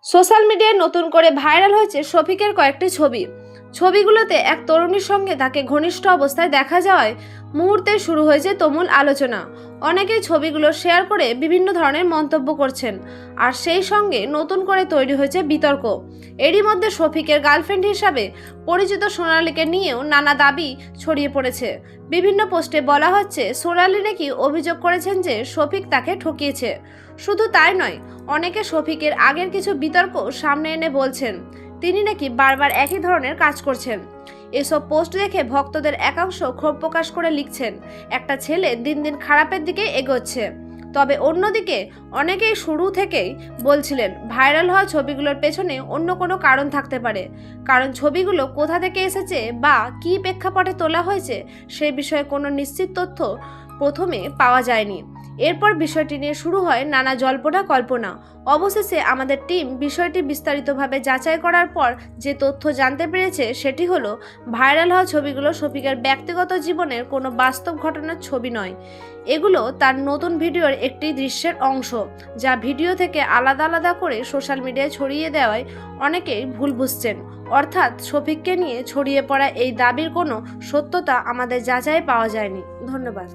Social মিডিয়ায় নতুন করে ভাইরাল হয়েছে শফিকের কয়েকটি ছবিগুলোতে এক তরুণীর সঙ্গে তাকে ঘনিষ্ঠ অবস্থায় দেখা যাওয়ায় মুহূর্তে শুরু হয়েছে তুমুল আলোচনা। অনেকেই ছবিগুলো শেয়ার করে বিভিন্ন ধরনের মন্তব্য করছেন, আর সেই সঙ্গে নতুন করে তৈরি হয়েছে বিতর্ক। এরই মধ্যে শফিকের গার্লফ্রেন্ড হিসাবে পরিচিত সোনালীকে নিয়েও নানা দাবি ছড়িয়ে পড়েছে। বিভিন্ন পোস্টে বলা হচ্ছে সোনালী নাকি অভিযোগ করেছেন যে শফিক তাকে ঠকিয়েছে। শুধু তাই নয়, অনেকে শফিকের আগের কিছু বিতর্ক সামনে এনে বলছেন তিনি নাকি বারবার একই ধরনের কাজ করছেন। এসব পোস্ট দেখে ভক্তদের একাংশ ক্ষোভ প্রকাশ করে লিখছেন, একটা ছেলে দিন দিন খারাপের দিকে এগোচ্ছে। তবে অন্যদিকে অনেকেই শুরু থেকেই বলছিলেন ভাইরাল হওয়া ছবিগুলোর পেছনে অন্য কোনো কারণ থাকতে পারে, কারণ ছবিগুলো কোথা থেকে এসেছে বা কী প্রেক্ষাপটে তোলা হয়েছে সে বিষয়ে কোনো নিশ্চিত তথ্য প্রথমে পাওয়া যায়নি। এরপর বিষয়টি নিয়ে শুরু হয় নানা জল্পনা কল্পনা। অবশেষে আমাদের টিম বিষয়টি বিস্তারিতভাবে যাচাই করার পর যে তথ্য জানতে পেরেছে সেটি হলো ভাইরাল হওয়া ছবিগুলো শফিকের ব্যক্তিগত জীবনের কোনো বাস্তব ঘটনার ছবি নয়। এগুলো তার নতুন ভিডিওর একটি দৃশ্যের অংশ, যা ভিডিও থেকে আলাদা আলাদা করে সোশ্যাল মিডিয়ায় ছড়িয়ে দেওয়ায় অনেকেই ভুল বুঝছেন। অর্থাৎ শফিককে নিয়ে ছড়িয়ে পড়া এই দাবির কোনো সত্যতা আমাদের যাচাই পাওয়া যায়নি। ধন্যবাদ।